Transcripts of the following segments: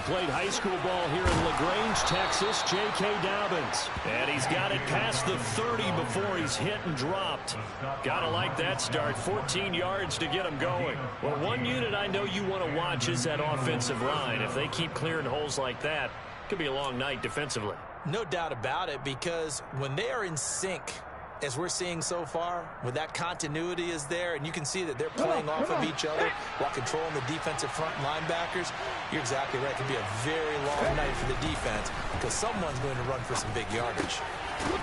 played high school ball here in LaGrange, Texas, J.K. Dobbins. And he's got it past the 30 before he's hit and dropped. Gotta like that start. 14 yards to get him going. Well, one unit I know you want to watch is that offensive line. If they keep clearing holes like that, it could be a long night defensively. No doubt about it, because when they are in sync, as we're seeing so far, when that continuity is there, and you can see that they're playing off of each other while controlling the defensive front linebackers, you're exactly right. It could be a very long night for the defense because someone's going to run for some big yardage.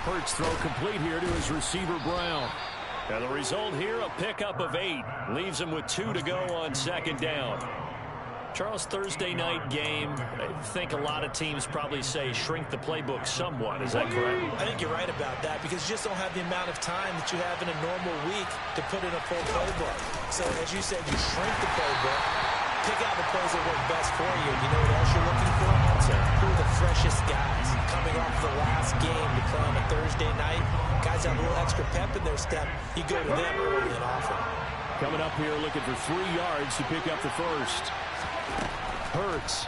Hurts throw complete here to his receiver, Brown. Now the result here, a pickup of 8. Leaves him with 2 to go on second down. Charles, Thursday night game, I think a lot of teams probably say shrink the playbook somewhat. Is that correct? I think you're right about that because you just don't have the amount of time that you have in a normal week to put in a full playbook. So, as you said, you shrink the playbook, pick out the plays that work best for you. You know what else you're looking for? So, who are the freshest guys coming off the last game to play on a Thursday night? Guys have a little extra pep in their step. You go to them early and often. Coming up here looking for 3 yards to pick up the first. Hurts.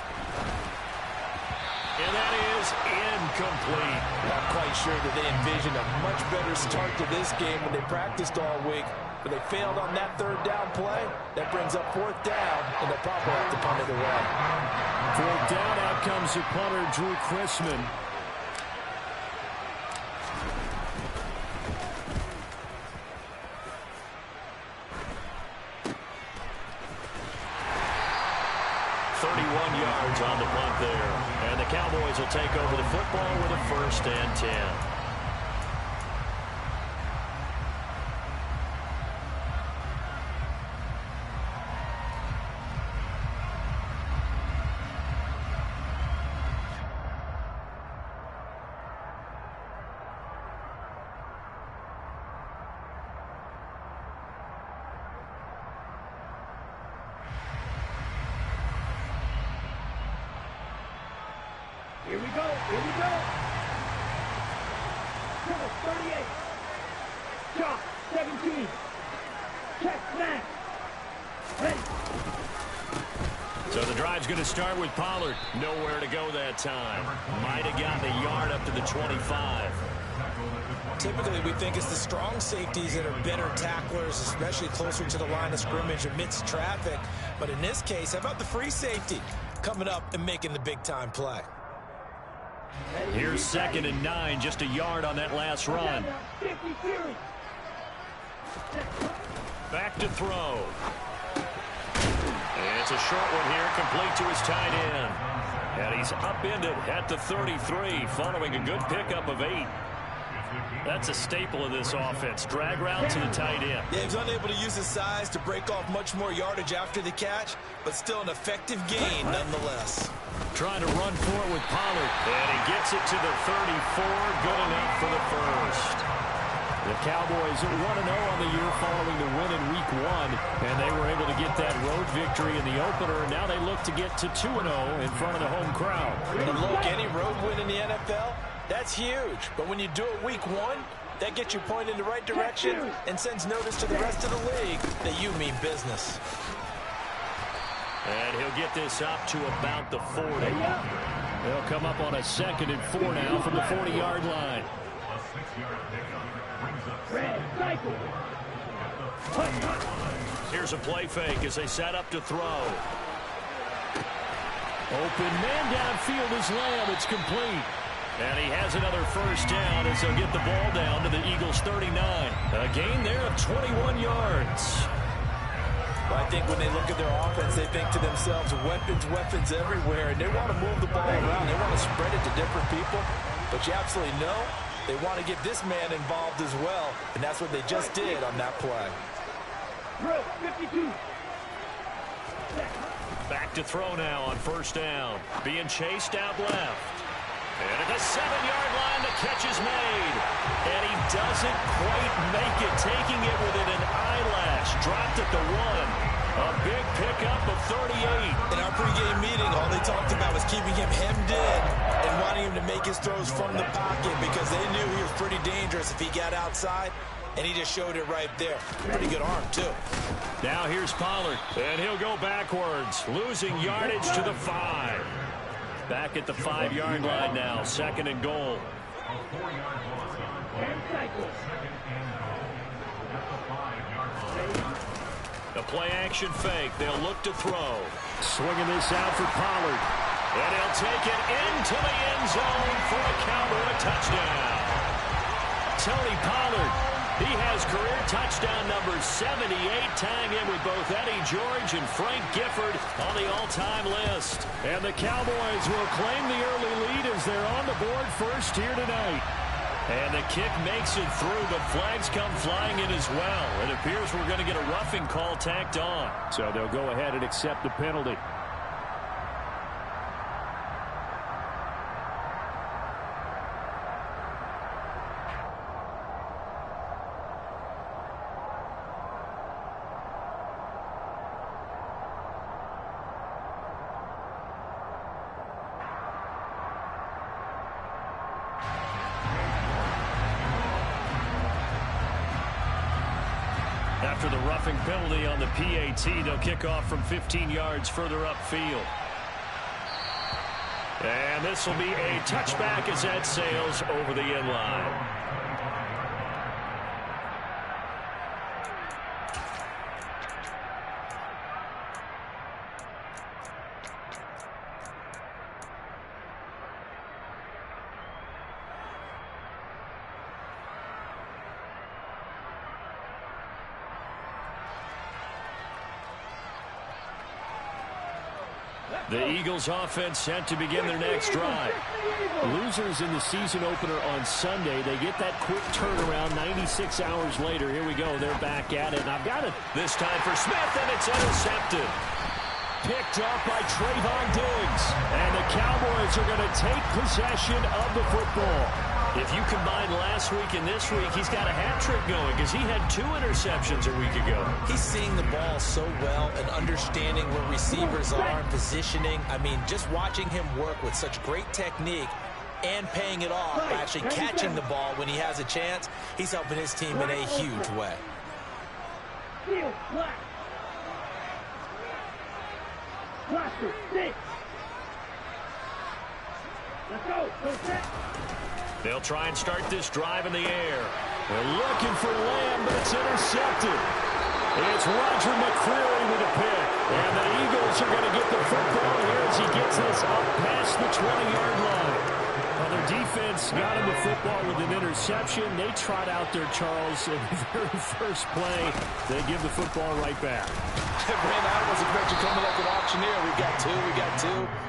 And that is incomplete. I'm quite sure that they envisioned a much better start to this game when they practiced all week. But they failed on that 3rd down play. That brings up 4th down, and they'll probably have to punt it away. 4th down, out comes the punter, Drew Chrisman. On the punt there. And the Cowboys will take over the football with a 1st and 10. Here we go. Here we go. 38. Chop. 17. Check. Snap. Ready. So the drive's going to start with Pollard. Nowhere to go that time. Might have gotten a yard up to the 25. Typically, we think it's the strong safeties that are better tacklers, especially closer to the line of scrimmage amidst traffic. But in this case, how about the free safety coming up and making the big-time play? Here's 2nd and 9, just a yard on that last run. Back to throw. And it's a short one here, complete to his tight end. And he's upended at the 33, following a good pickup of 8. That's a staple of this offense. Drag route to the tight end. Yeah, he was unable to use his size to break off much more yardage after the catch, but still an effective gain nonetheless. Trying to run for it with Pollard. And he gets it to the 34. Good enough for the first. The Cowboys are 1-0 on the year following the win in Week 1. And they were able to get that road victory in the opener. And now they look to get to 2-0 in front of the home crowd. And look, any road win in the NFL, that's huge. But when you do it Week 1, that gets you pointed in the right direction and sends notice to the rest of the league that you mean business. And he'll get this up to about the 40. They'll come up on a 2nd and 4 now from the 40-yard line. Here's a play fake as they set up to throw. Open man downfield is Lamb. It's complete. And he has another 1st down as they'll get the ball down to the Eagles' 39. A gain there of 21 yards. Well, I think when they look at their offense, they think to themselves, weapons, weapons everywhere, and they want to move the ball around. They want to spread it to different people, but you absolutely know they want to get this man involved as well, and that's what they just did on that play. 52. Back to throw now on 1st down. Being chased out left. And at the 7-yard line, the catch is made. And he doesn't quite make it, taking it within an eyelash. Dropped at the 1. A big pickup of 38. In our pregame meeting, all they talked about was keeping him hemmed in and wanting him to make his throws from the pocket because they knew he was pretty dangerous if he got outside, and he just showed it right there. Pretty good arm, too. Now here's Pollard, and he'll go backwards, losing yardage to the 5. Back at the 5-yard line now, 2nd and goal. The play-action fake. They'll look to throw. Swinging this out for Pollard. And he'll take it into the end zone for a Cowboy touchdown. Tony Pollard, he has career touchdown number 78, tying in with both Eddie George and Frank Gifford on the all-time list. And the Cowboys will claim the early lead as they're on the board first here tonight. And the kick makes it through, but flags come flying in as well. It appears we're going to get a roughing call tacked on. So they'll go ahead and accept the penalty. After the roughing penalty on the PAT, they'll kick off from 15 yards further upfield. And this will be a touchback as that sails over the end line. The Eagles offense set to begin their next drive. Losers in the season opener on Sunday. They get that quick turnaround 96 hours later. Here we go. They're back at it. And I've got it. This time for Smith, and it's intercepted. Picked up by Trayvon Diggs. And the Cowboys are going to take possession of the football. If you combine last week and this week, he's got a hat trick going because he had 2 interceptions a week ago. He's seeing the ball so well and understanding where receivers are and positioning. I mean, just watching him work with such great technique and paying it off, actually catching the ball when he has a chance, he's helping his team in a huge way. Blaster, 6. Let's go. Go set. They'll try and start this drive in the air. They're looking for Lamb, but it's intercepted. It's Roger McCreary with a pick. And the Eagles are going to get the football here as he gets this up past the 20-yard line. Well, their defense got him the football with an interception. They trot out there, Charles, in the very first play. They give the football right back. Brandon, I was expecting coming like an auctioneer. We got two.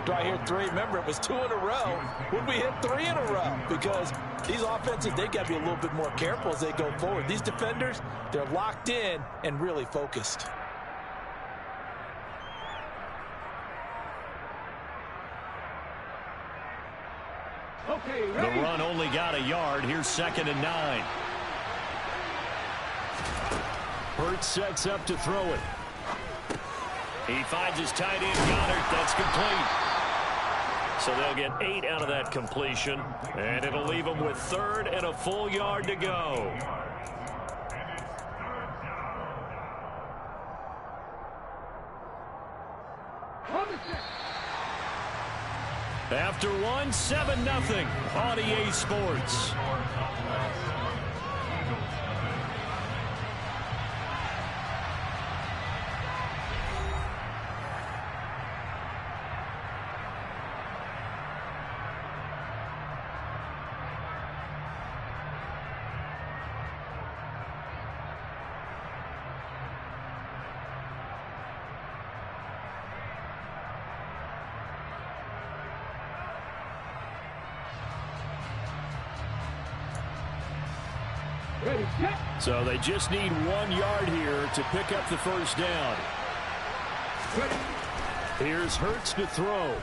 Do I hear 3? Remember, it was 2 in a row. Would we hit 3 in a row? Because these offenses, they got to be a little bit more careful as they go forward. These defenders, they're locked in and really focused. Okay, The ready? run only got a yard. Here's 2nd and 9. Hurts sets up to throw it. He finds his tight end, Goddard. That's complete. So they'll get 8 out of that completion, and it'll leave them with 3rd and a full yard to go. After 1, 7-0 on EA Sports. Ready, set. So they just need 1 yard here to pick up the first down. Ready. Here's Hurts to throw.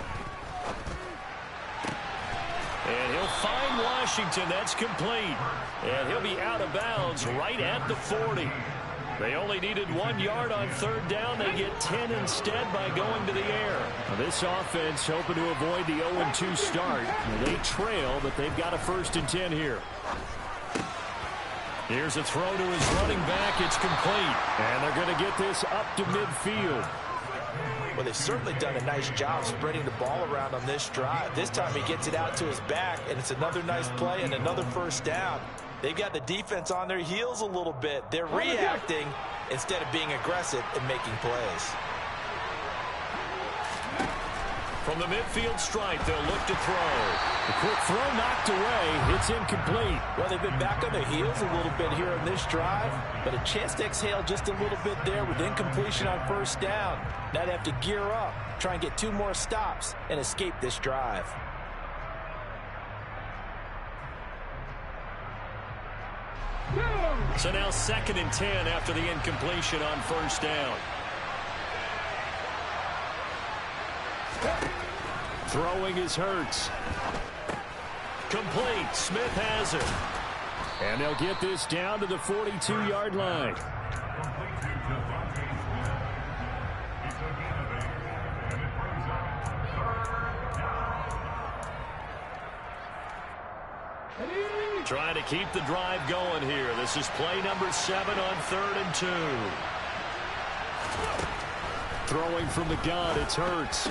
And he'll find Washington. That's complete. And he'll be out of bounds right at the 40. They only needed 1 yard on 3rd down. They get 10 instead by going to the air. Now this offense hoping to avoid the 0-2 start. They trail, but they've got a 1st and 10 here. Here's a throw to his running back. It's complete. And they're going to get this up to midfield. Well, they've certainly done a nice job spreading the ball around on this drive. This time he gets it out to his back, and it's another nice play and another first down. They've got the defense on their heels a little bit. They're reacting instead of being aggressive and making plays. From the midfield stripe, they'll look to throw. The quick throw knocked away. It's incomplete. Well, they've been back on their heels a little bit here on this drive, but a chance to exhale just a little bit there with incompletion on first down. Now they have to gear up, try and get 2 more stops, and escape this drive. So now 2nd and 10 after the incompletion on first down. Throwing is Hurts. Complete. Smith has it. And they'll get this down to the 42-yard line. Trying to keep the drive going here. This is play number 7 on 3rd and 2. Throwing from the gun, it's Hurts.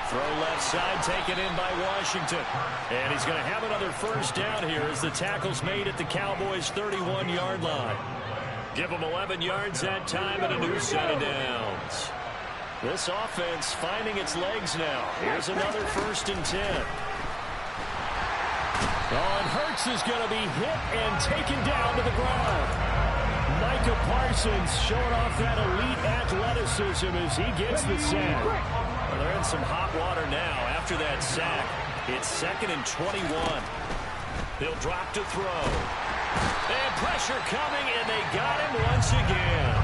Throw left side taken in by Washington. And he's going to have another first down here as the tackle's made at the Cowboys' 31-yard line. Give them 11 yards that time and a new set of downs. This offense finding its legs now. Here's another 1st and 10. Oh, and Hurts is going to be hit and taken down to the ground. Micah Parsons showing off that elite athleticism as he gets the sack. Well, they're in some hot water now after that sack. It's 2nd and 21. They'll drop to throw. And pressure coming, and they got him once again.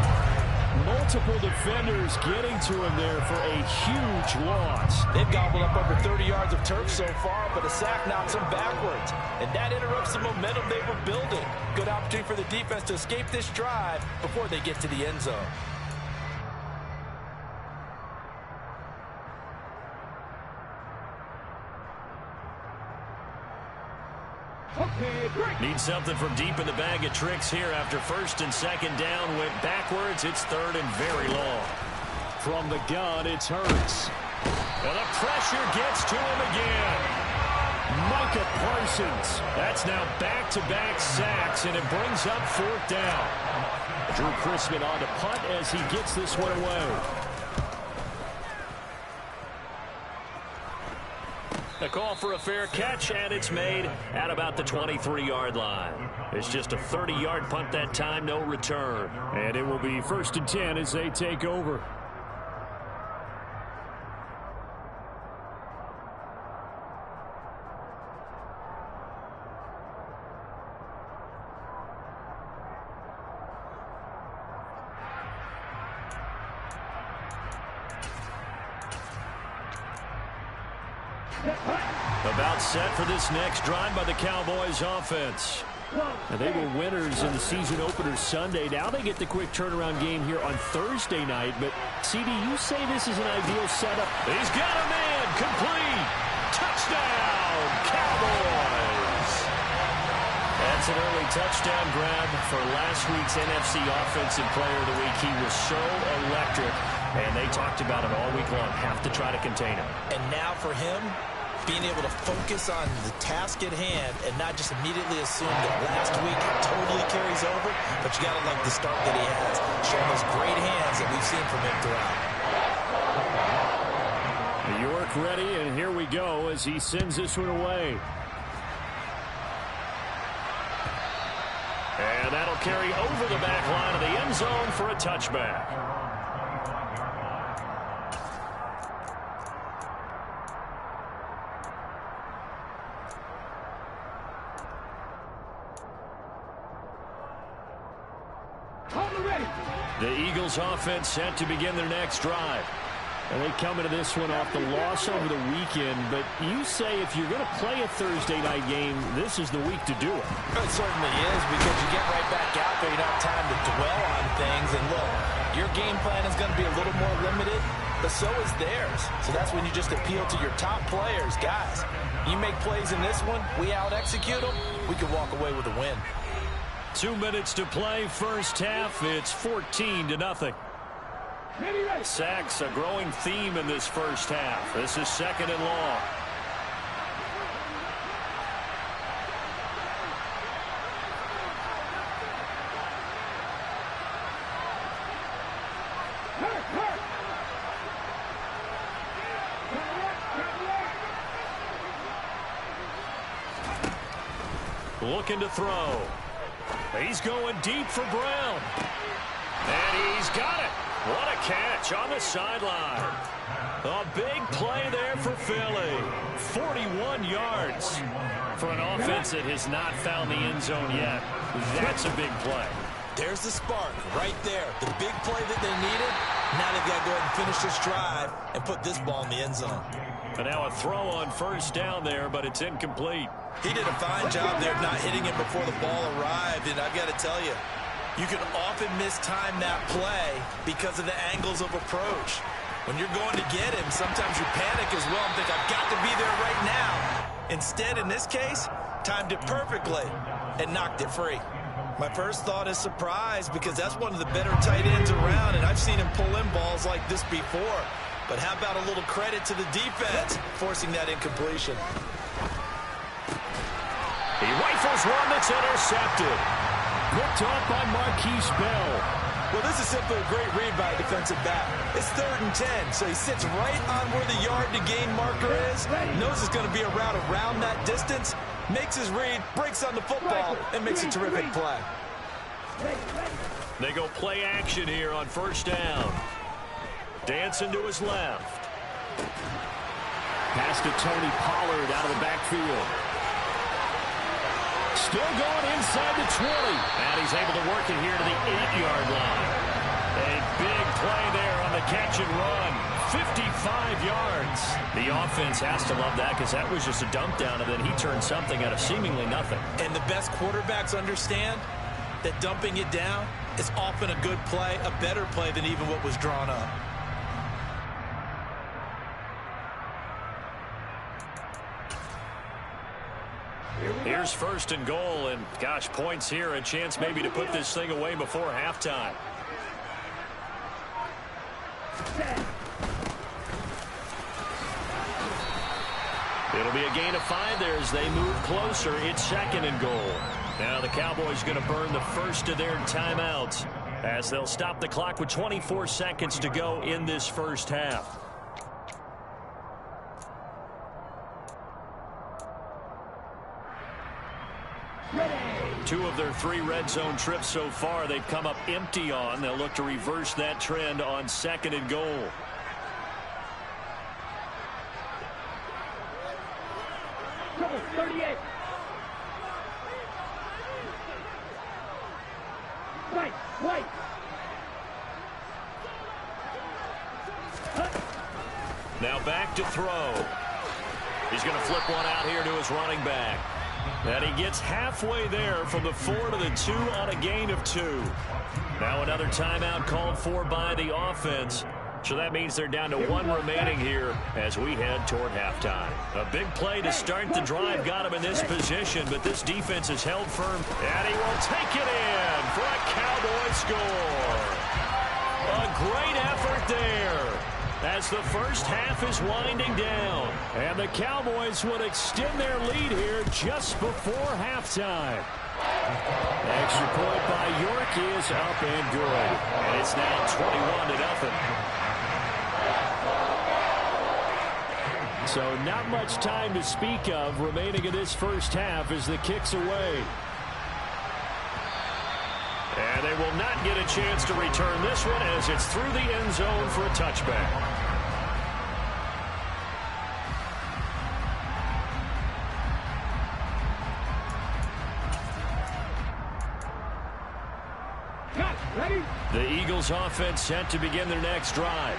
Multiple defenders getting to him there for a huge loss. They've gobbled up over 30 yards of turf so far, but a sack knocks them backwards. And that interrupts the momentum they were building. Good opportunity for the defense to escape this drive before they get to the end zone. Need something from deep in the bag of tricks here after 1st and 2nd down. Went backwards. It's 3rd and very long. From the gun, it's Hurts. And the pressure gets to him again. Micah Parsons. That's now back-to-back sacks, and it brings up 4th down. Drew Chrisman on to punt as he gets this one away. A call for a fair catch, and it's made at about the 23-yard line. It's just a 30-yard punt that time, no return. And it will be 1st and 10 as they take over. About set for this next drive by the Cowboys offense. And they were winners in the season opener Sunday. Now they get the quick turnaround game here on Thursday night. But, CD, you say this is an ideal setup. He's got a man. Complete. Touchdown, Cowboys. That's an early touchdown grab for last week's NFC Offensive Player of the Week. He was so electric, and they talked about it all week long. Have to try to contain him. And now for him, being able to focus on the task at hand and not just immediately assume that last week totally carries over, but you got to love the start that he has, showing those great hands that we've seen from him throughout. York ready, and here we go as he sends this one away. And that'll carry over the back line of the end zone for a touchback. The Eagles offense set to begin their next drive. And they come into this one off the loss over the weekend. But you say if you're going to play a Thursday night game, this is the week to do it. It certainly is, because you get right back out there. You don't have time to dwell on things. And look, your game plan is going to be a little more limited, but so is theirs. So that's when you just appeal to your top players. Guys, you make plays in this one, we out-execute them, we can walk away with a win. 2 minutes to play first half. It's 14-0. Sacks, a growing theme in this first half. This is 2nd and long. Looking to throw. He's going deep for Brown. And he's got it. What a catch on the sideline. A big play there for Philly. 41 yards. For an offense that has not found the end zone yet, that's a big play. There's the spark right there. The big play that they needed. Now they've got to go ahead and finish this drive and put this ball in the end zone. And now a throw on first down there, but it's incomplete. He did a fine job there of not hitting it before the ball arrived, and I've got to tell you, you can often mistime that play because of the angles of approach. When you're going to get him, sometimes you panic as well and think, I've got to be there right now. Instead, in this case, timed it perfectly and knocked it free. My first thought is surprise because that's one of the better tight ends around, and I've seen him pull in balls like this before. But how about a little credit to the defense forcing that incompletion? He rifles one that's intercepted. Picked off by Marquise Bell. Well, this is simply a great read by a defensive back. It's 3rd and 10, so he sits right on where the yard-to-gain marker is, knows it's going to be a route around that distance, makes his read, breaks on the football, and makes a terrific play. They go play action here on first down. Dancing to his left. Pass to Tony Pollard out of the backfield. Still going inside the 20. And he's able to work it here to the 8-yard line. A big play there on the catch and run. 55 yards. The offense has to love that because that was just a dump down, and then he turned something out of seemingly nothing. And the best quarterbacks understand that dumping it down is often a good play, a better play than even what was drawn up. Here's 1st and goal, and gosh, points here, a chance maybe to put this thing away before halftime. It'll be a gain of 5 there as they move closer. It's 2nd and goal. Now the Cowboys going to burn the first of their timeouts as they'll stop the clock with 24 seconds to go in this first half. Two of their 3 red zone trips so far they've come up empty on. They'll look to reverse that trend on 2nd and goal. Trouble 38. White. Now back to throw. He's going to flip one out here to his running back. And he gets halfway there from the 4 to the 2 on a gain of 2. Now another timeout called for by the offense. So that means they're down to 1 remaining here as we head toward halftime. A big play to start the drive got him in this position, but this defense is held firm, and he will take it in for a Cowboy score. A great effort there as the first half is winding down. And the Cowboys would extend their lead here just before halftime. Extra point by York is up and good. And it's now 21-0. So not much time to speak of remaining in this first half as the kick's away. And they will not get a chance to return this one as it's through the end zone for a touchback. The Eagles offense set to begin their next drive.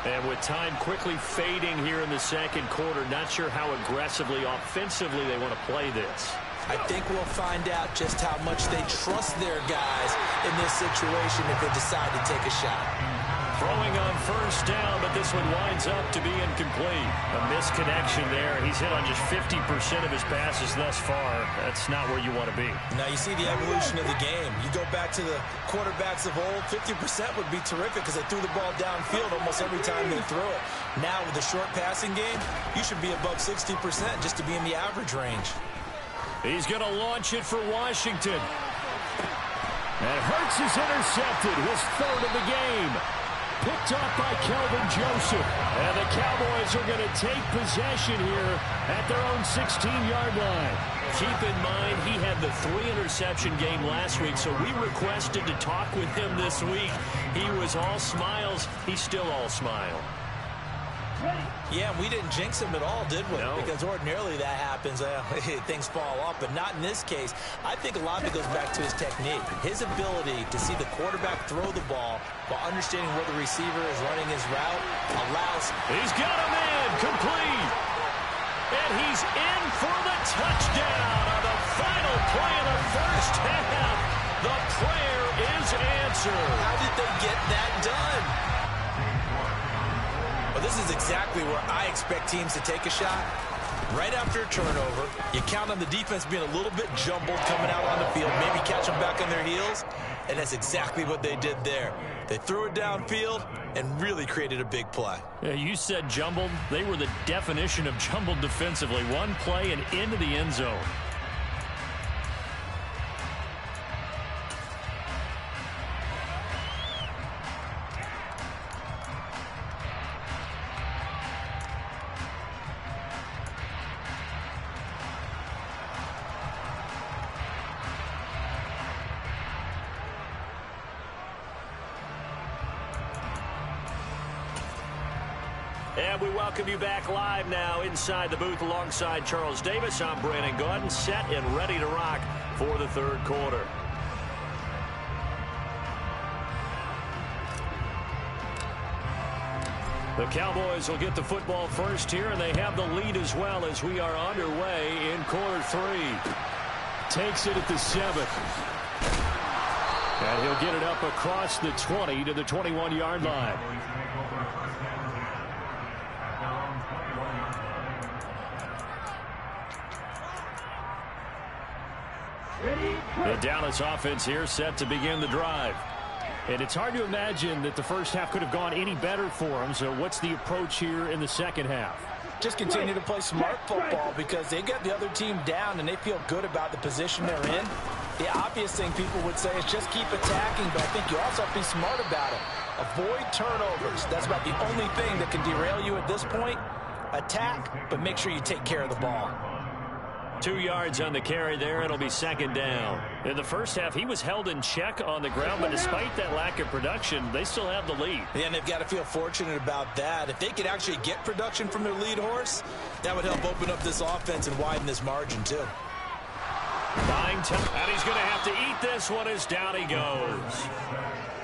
And with time quickly fading here in the second quarter, not sure how aggressively, offensively they want to play this. I think we'll find out just how much they trust their guys in this situation if they decide to take a shot. Throwing on first down, but this one winds up to be incomplete. A misconnection there. He's hit on just 50% of his passes thus far. That's not where you want to be. Now you see the evolution of the game. You go back to the quarterbacks of old, 50% would be terrific because they threw the ball downfield almost every time they threw it. Now with the short passing game, you should be above 60% just to be in the average range. He's going to launch it for Washington. And Hurts is intercepted, his third of the game. Picked up by Kelvin Joseph. And the Cowboys are going to take possession here at their own 16-yard line. Keep in mind, he had the 3-interception game last week, so we requested to talk with him this week. He was all smiles. He's still all smile. Yeah, we didn't jinx him at all, did we? No. Because ordinarily that happens. Things fall off, but not in this case. I think a lot of it goes back to his technique. His ability to see the quarterback throw the ball while understanding where the receiver is running his route allows... He's got him in, complete. And he's in for the touchdown on the final play of the first half. The prayer is answered. How did they get that done? Well, this is exactly where I expect teams to take a shot. Right after a turnover, you count on the defense being a little bit jumbled coming out on the field, maybe catch them back on their heels, and that's exactly what they did there. They threw it downfield and really created a big play. Yeah, you said jumbled. They were the definition of jumbled defensively. One play and into the end zone. And we welcome you back live now inside the booth alongside Charles Davis. I'm Brandon Gaudin, set and ready to rock for the third quarter. The Cowboys will get the football first here, and they have the lead as well as we are underway in quarter three. Takes it at the 7th. And he'll get it up across the 20 to the 21-yard line. The Dallas offense here set to begin the drive. And it's hard to imagine that the first half could have gone any better for them. So what's the approach here in the second half? Just continue to play smart football because they get the other team down and they feel good about the position they're in. The obvious thing people would say is just keep attacking, but I think you also have to be smart about it. Avoid turnovers. That's about the only thing that can derail you at this point. Attack, but make sure you take care of the ball. 2 yards on the carry there. It'll be second down. In the first half, he was held in check on the ground, but despite that lack of production, they still have the lead. Yeah, and they've got to feel fortunate about that. If they could actually get production from their lead horse, that would help open up this offense and widen this margin, too. Buying time, and he's going to have to eat this one as down he goes.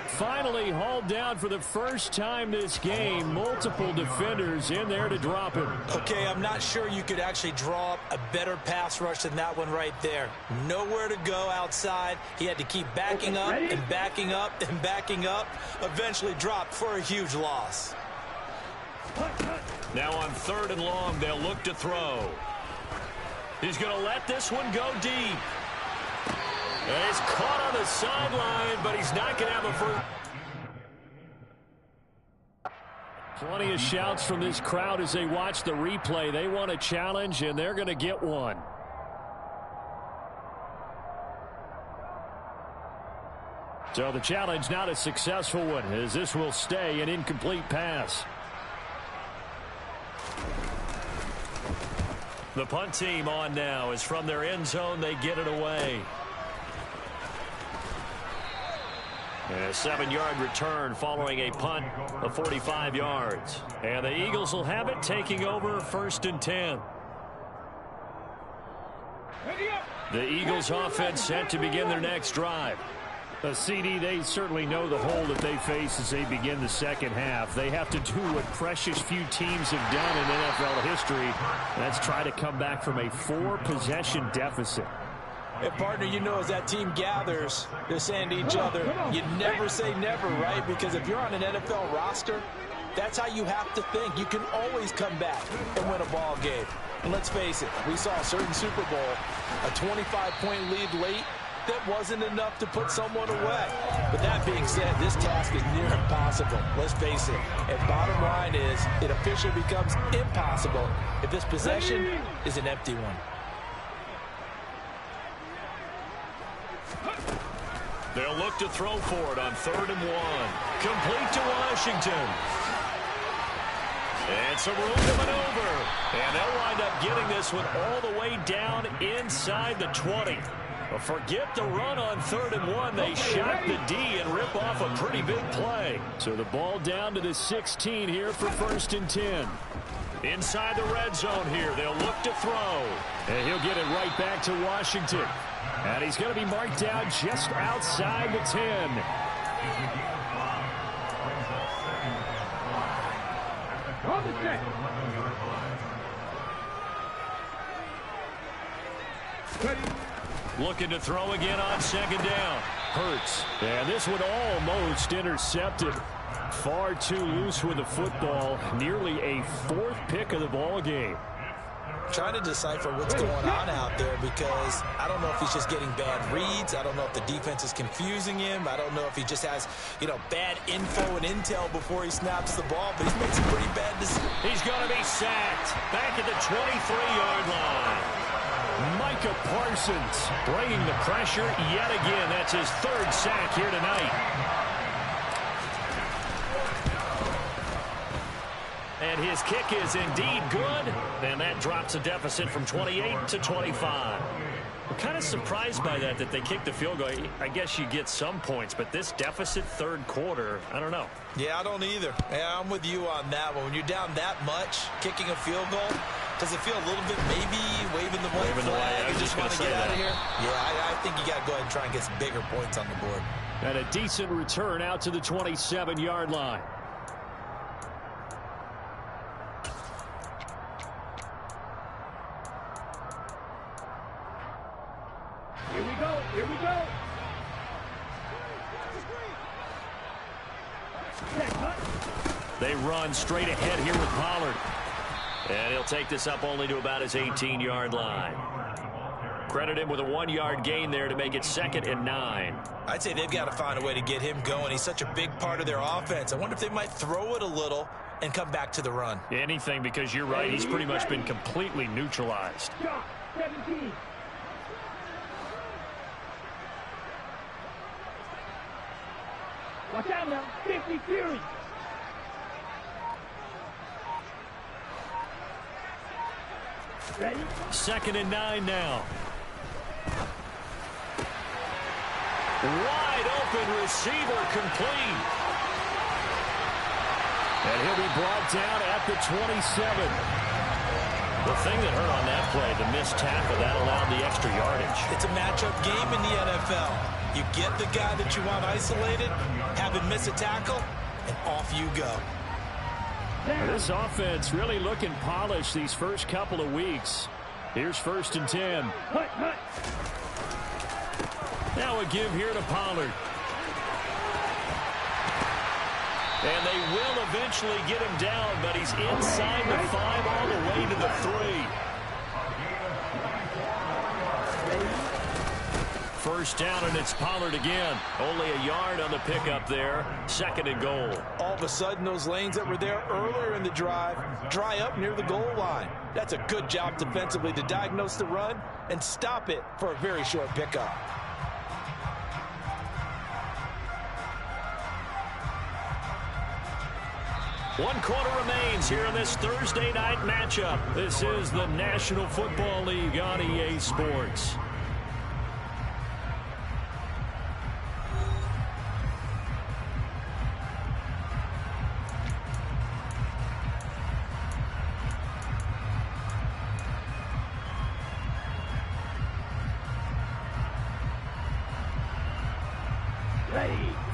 Finally hauled down for the first time this game. Multiple defenders in there to drop him. Okay, I'm not sure you could actually draw up a better pass rush than that one right there. Nowhere to go outside. He had to keep backing up and backing up and backing up. Eventually dropped for a huge loss. Now on 3rd and long, they'll look to throw. He's going to let this one go deep. And he's caught on the sideline, but he's not going to have a first. Plenty of shouts from this crowd as they watch the replay. They want a challenge, and they're going to get one. So the challenge not a successful one, as this will stay an incomplete pass. The punt team on now as from their end zone they get it away. And a 7-yard return following a punt of 45 yards. And the Eagles will have it, taking over 1st and 10. The Eagles offense set to begin their next drive. CD, they certainly know the hole that they face as they begin the second half. They have to do what precious few teams have done in NFL history. That's try to come back from a 4-possession deficit. And, partner, you know, as that team gathers, they're saying to each other, you never say never, right? Because if you're on an NFL roster, that's how you have to think. You can always come back and win a ball game. And let's face it, we saw a certain Super Bowl, a 25-point lead late, that wasn't enough to put someone away. But that being said, this task is near impossible. Let's face it. And bottom line is, it officially becomes impossible if this possession is an empty one. They'll look to throw for it on 3rd and 1. Complete to Washington. And some room to maneuver. And they'll wind up getting this one all the way down inside the 20. But forget the run on 3rd and 1. They shock the D and rip off a pretty big play. So the ball down to the 16 here for 1st and 10. Inside the red zone here. They'll look to throw. And he'll get it right back to Washington. And he's going to be marked down just outside the 10. On the set. Ready. Looking to throw again on 2nd down. Hurts. And this one almost intercepted. Far too loose with the football. Nearly a 4th pick of the ball game. Trying to decipher what's going on out there, because I don't know if he's just getting bad reads. I don't know if the defense is confusing him. I don't know if he just has, you know, bad info and intel before he snaps the ball, but he's made some pretty bad decisions. He's going to be sacked back at the 23-yard line. Micah Parsons bringing the pressure yet again. That's his 3rd sack here tonight. And his kick is indeed good. And that drops the deficit from 28 to 25. I'm kind of surprised by that they kicked the field goal. I guess you get some points, but this deficit 3rd quarter, I don't know. Yeah, I don't either. Yeah, I'm with you on that one. When you're down that much, kicking a field goal, does it feel a little bit maybe waving the white flag? I just want to get out of here? Yeah, I think you got to go ahead and try and get some bigger points on the board. And a decent return out to the 27-yard line. Here we go. Here we go. They run straight ahead here with Pollard. And he'll take this up only to about his 18-yard line. Credit him with a 1-yard gain there to make it 2nd and 9. I'd say they've got to find a way to get him going. He's such a big part of their offense. I wonder if they might throw it a little and come back to the run. Anything, because you're right. He's pretty much been completely neutralized. 17. Watch out now. 50 Fury. Ready? 2nd and 9 now. Wide open receiver complete. And he'll be brought down at the 27. The thing that hurt on that play, the missed tackle, that allowed the extra yardage. It's a matchup game in the NFL. You get the guy that you want isolated, have him miss a tackle, and off you go. This offense really looking polished these first couple of weeks. Here's 1st and 10. Hut, hut. Now a give here to Pollard. And they will eventually get him down, but he's inside the 5 all the way to the 3. 1st down, and it's Pollard again. Only a yard on the pickup there. 2nd and goal. All of a sudden, those lanes that were there earlier in the drive dry up near the goal line. That's a good job defensively to diagnose the run and stop it for a very short pickup. One quarter remains here in this Thursday night matchup. This is the National Football League on EA Sports.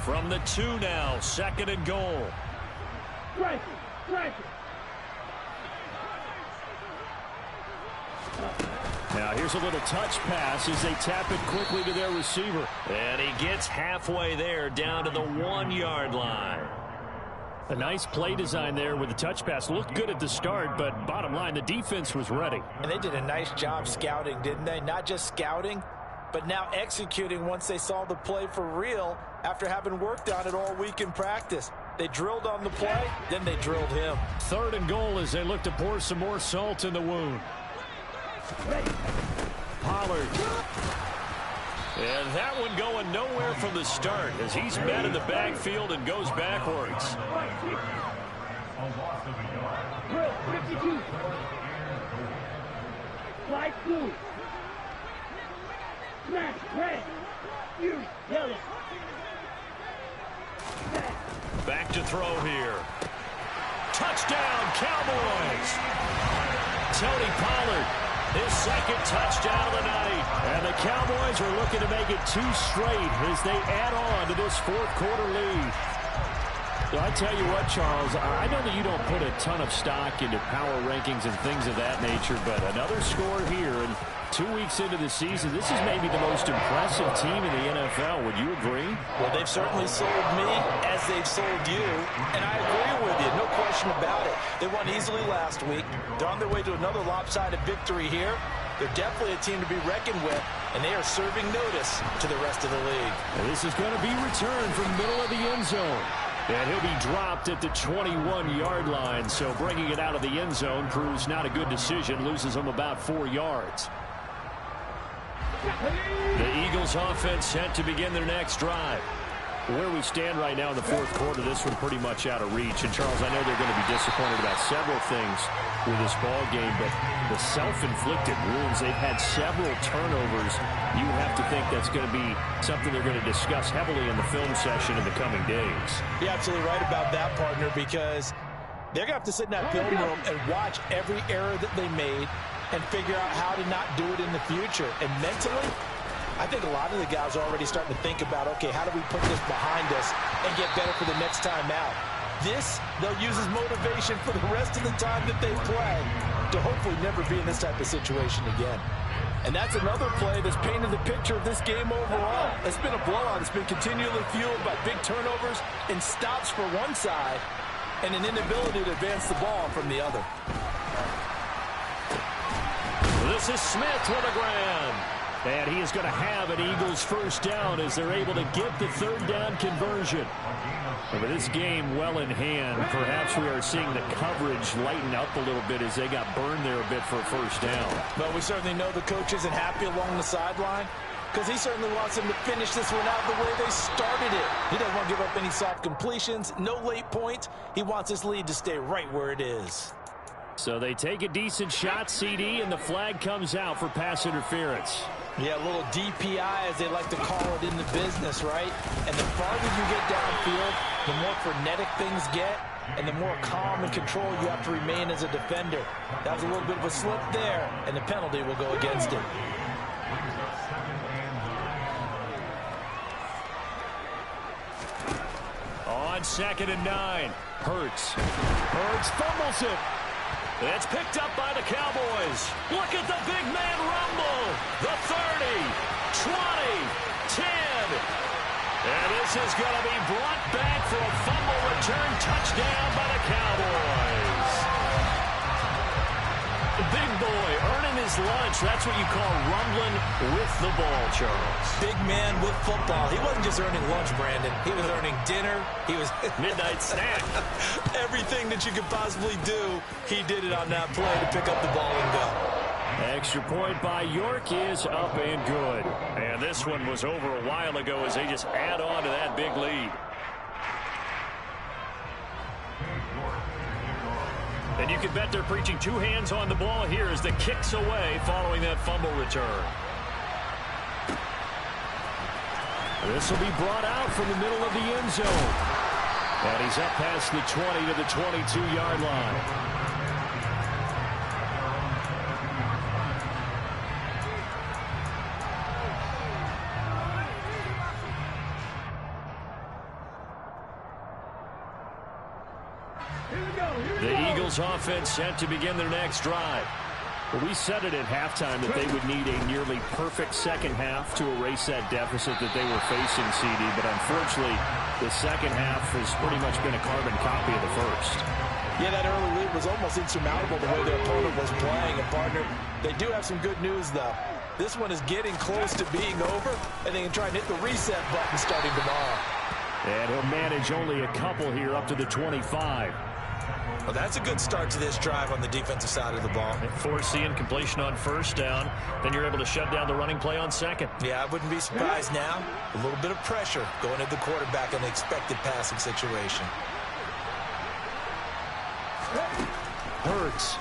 From the 2 now, 2nd and goal. Strike it, strike it. Now here's a little touch pass as they tap it quickly to their receiver. And he gets halfway there down to the 1-yard line. A nice play design there with the touch pass. Looked good at the start, but bottom line, the defense was ready. And they did a nice job scouting, didn't they? Not just scouting, but now executing once they saw the play for real after having worked on it all week in practice. They drilled on the play, then they drilled him. 3rd and goal as they look to pour some more salt in the wound. Pollard. And that one going nowhere from the start as he's met in the backfield and goes backwards. Drill 52. Slide blue. Smash red. You yellow. Back to throw here. Touchdown, Cowboys! Tony Pollard, his 2nd touchdown of the night. And the Cowboys are looking to make it 2 straight as they add on to this 4th quarter lead. I tell you what, Charles, I know that you don't put a ton of stock into power rankings and things of that nature, but another score here, and 2 weeks into the season, this is maybe the most impressive team in the NFL. Would you agree? Well, they've certainly sold me as they've sold you, and I agree with you, no question about it. They won easily last week. They're on their way to another lopsided victory here. They're definitely a team to be reckoned with, and they are serving notice to the rest of the league. And this is going to be returned from middle of the end zone. And he'll be dropped at the 21-yard line, so bringing it out of the end zone proves not a good decision, loses him about 4 yards. The Eagles offense set to begin their next drive. Where we stand right now in the 4th quarter, this one pretty much out of reach. And, Charles, I know they're going to be disappointed about several things with this ball game, but the self-inflicted wounds, they've had several turnovers. You have to think that's going to be something they're going to discuss heavily in the film session in the coming days. You're absolutely right about that, partner, because they're going to have to sit in that film room and watch every error that they made and figure out how to not do it in the future. And mentally, I think a lot of the guys are already starting to think about, okay, how do we put this behind us and get better for the next time out? This, they'll use as motivation for the rest of the time that they play to hopefully never be in this type of situation again. And that's another play that's painted the picture of this game overall. It's been a blowout. It's been continually fueled by big turnovers and stops for one side and an inability to advance the ball from the other. This is Smith with a grab. And he is going to have an Eagles 1st down as they're able to get the 3rd down conversion. And with this game well in hand, perhaps we are seeing the coverage lighten up a little bit as they got burned there a bit for a 1st down. But we certainly know the coach isn't happy along the sideline because he certainly wants them to finish this one out the way they started it. He doesn't want to give up any soft completions, no late points. He wants his lead to stay right where it is. So they take a decent shot, CD, and the flag comes out for pass interference. Yeah, a little DPI, as they like to call it in the business, right? And the farther you get downfield, the more frenetic things get, and the more calm and control you have to remain as a defender. That was a little bit of a slip there, and the penalty will go against him. On 2nd and 9. Hurts fumbles it. It's picked up by the Cowboys. Look at the big man rumble. The 30, 20, 10. And this is going to be brought back for a fumble return touchdown by the Cowboys. The big boy earning his lunch. That's what you call rumbling with the ball, Charles. Big man with football. He wasn't just earning lunch, Brandon. He was earning dinner. He was midnight snack. Everything that you could possibly do, he did it on that play to pick up the ball and go. Extra point by York is up and good. And this one was over a while ago as they just add on to that big lead. And you can bet they're preaching 2 hands on the ball here as the kick's away following that fumble return. This will be brought out from the middle of the end zone. And he's up past the 20 to the 22-yard line. The Eagles offense set to begin their next drive. Well, we said it at halftime that they would need a nearly perfect second half to erase that deficit that they were facing, CD. But unfortunately, the second half has pretty much been a carbon copy of the first. Yeah, that early lead was almost insurmountable the way their opponent was playing. And, partner, they do have some good news, though. This one is getting close to being over, and they can try and hit the reset button starting tomorrow. And he'll manage only a couple here up to the 25. Well, that's a good start to this drive on the defensive side of the ball. Forcing completion on first down. Then you're able to shut down the running play on second. Yeah, I wouldn't be surprised now. A little bit of pressure going at the quarterback in the expected passing situation. Hurts.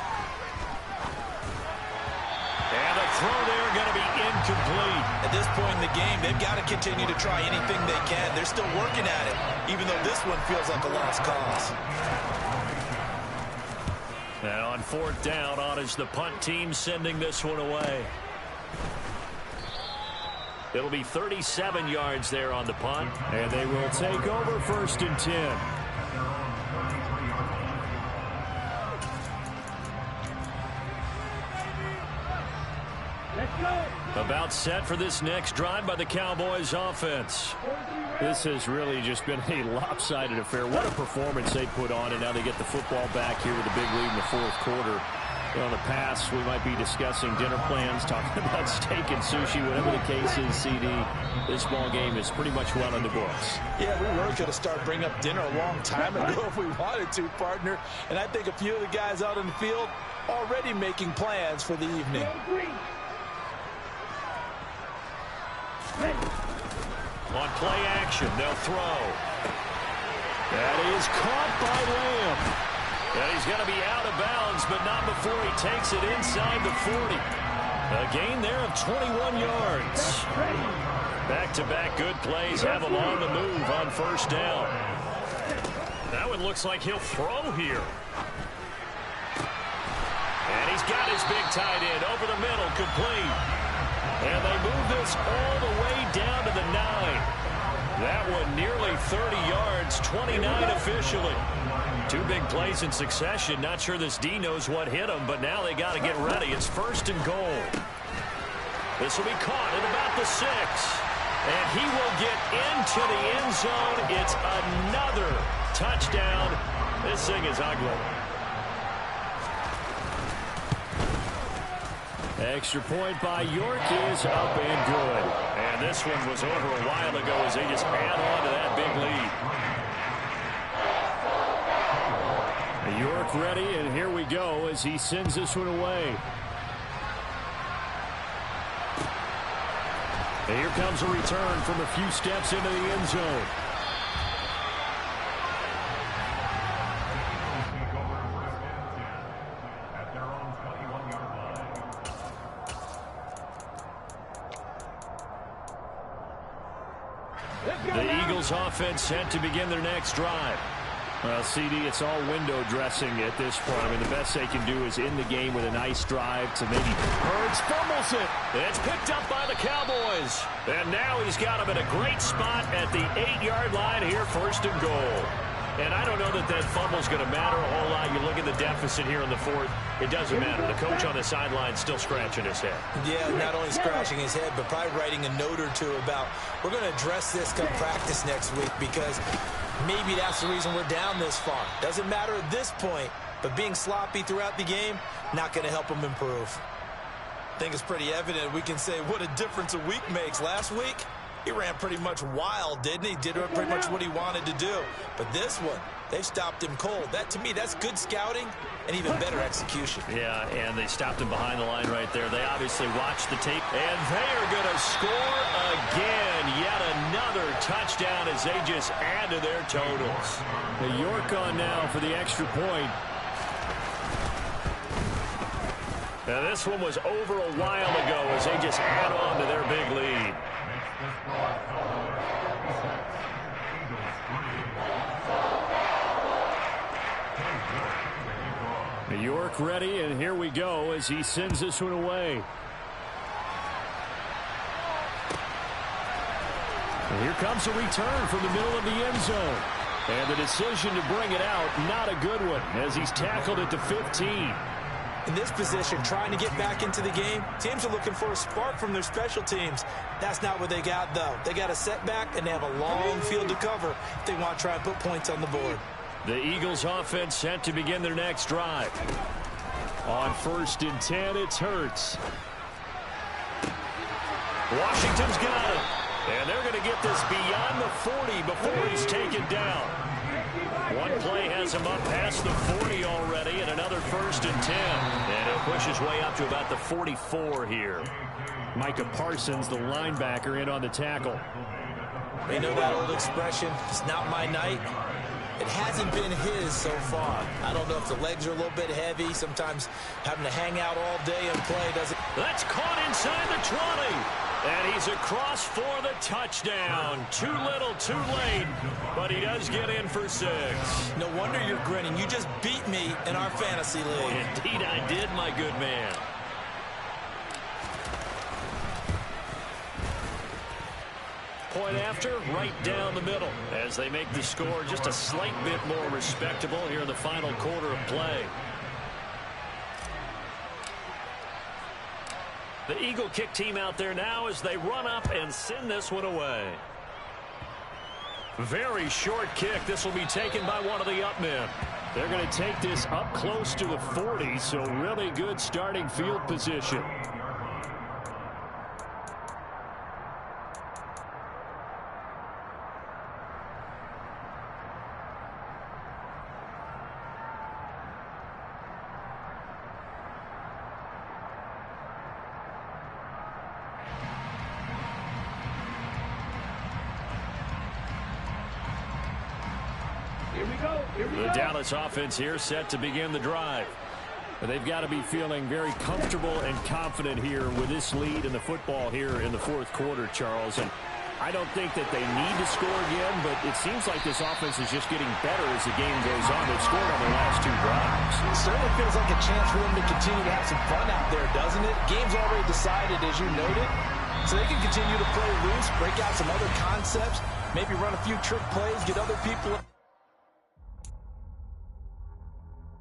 And the throw there going to be incomplete. At this point in the game, they've got to continue to try anything they can. They're still working at it, even though this one feels like a lost cause. And on fourth down, on is the punt team sending this one away. It'll be 37 yards there on the punt. And they will take over 1st and 10. Let's go. About set for this next drive by the Cowboys offense. This has really just been a lopsided affair. What a performance they put on, and now they get the football back here with a big lead in the fourth quarter. You know, in the past, we might be discussing dinner plans, talking about steak and sushi, whatever the case is, CD. This ball game is pretty much well in the books. Yeah, we really could have started bringing up dinner a long time ago if we wanted to, partner. And I think a few of the guys out in the field already making plans for the evening. On play action, they'll throw. That is caught by Lamb. And he's going to be out of bounds, but not before he takes it inside the 40. A gain there of 21 yards. Back-to-back good plays have him on the move on first down. That one looks like he'll throw here. And he's got his big tight end over the middle, complete. And they move this all the way down to the 9. That one nearly 30 yards, 29 officially. Two big plays in succession. Not sure this D knows what hit him, but now they got to get ready. It's 1st and goal. This will be caught at about the 6. And he will get into the end zone. It's another touchdown. This thing is ugly. Extra point by York is up and good. And this one was over a while ago as they just add on to that big lead. York ready, and here we go as he sends this one away. And here comes a return from a few steps into the end zone. The Eagles offense set to begin their next drive. Well, CD, it's all window dressing at this point. I mean, the best they can do is in the game with a nice drive to maybe... Hurts fumbles it. It's picked up by the Cowboys. And now he's got him in a great spot at the 8-yard line here, 1st and goal. And I don't know that that fumble's going to matter a whole lot. You look at the deficit here in the 4th. It doesn't matter. The coach on the sideline still scratching his head. Yeah, not only scratching his head, but probably writing a note or two about, we're going to address this come practice next week because maybe that's the reason we're down this far. Doesn't matter at this point, but being sloppy throughout the game, not going to help him improve. I think it's pretty evident we can say what a difference a week makes. Last week, he ran pretty much wild, didn't he? Did pretty much what he wanted to do. But this one, they stopped him cold. That, to me, that's good scouting and even better execution. Yeah, and they stopped him behind the line right there. They obviously watched the tape. And they are going to score again. Yet another touchdown as they just add to their totals. The York on now for the extra point. Now, this one was over a while ago as they just add on to their big lead. York ready, and here we go as he sends this one away. And here comes a return from the middle of the end zone. And the decision to bring it out, not a good one, as he's tackled at the 15. In this position, trying to get back into the game, teams are looking for a spark from their special teams. That's not what they got, though. They got a setback, and they have a long field to cover if they want to try and put points on the board. The Eagles offense set to begin their next drive. On 1st and 10, it's Hurts. Washington's got him. And they're going to get this beyond the 40 before he's taken down. One play has him up past the 40 already, and another 1st and 10. And he'll push his way up to about the 44 here. Micah Parsons, the linebacker, in on the tackle. You know that old expression, it's not my night. It hasn't been his so far. I don't know if the legs are a little bit heavy. Sometimes having to hang out all day and play doesn't. That's caught inside the 20. And he's across for the touchdown. Too little, too late. But he does get in for 6. No wonder you're grinning. You just beat me in our fantasy league. Indeed I did, my good man. Point after, right down the middle, as they make the score just a slight bit more respectable here in the final quarter of play. The Eagle kick team out there now as they run up and send this one away. Very short kick. This will be taken by one of the up men. They're going to take this up close to the 40, so really good starting field position. The Dallas offense here set to begin the drive. They've got to be feeling very comfortable and confident here with this lead in the football here in the 4th quarter, Charles. And I don't think that they need to score again, but it seems like this offense is just getting better as the game goes on. They've scored on their last 2 drives. It certainly feels like a chance for them to continue to have some fun out there, doesn't it? Game's already decided, as you noted. So they can continue to play loose, break out some other concepts, maybe run a few trick plays, get other people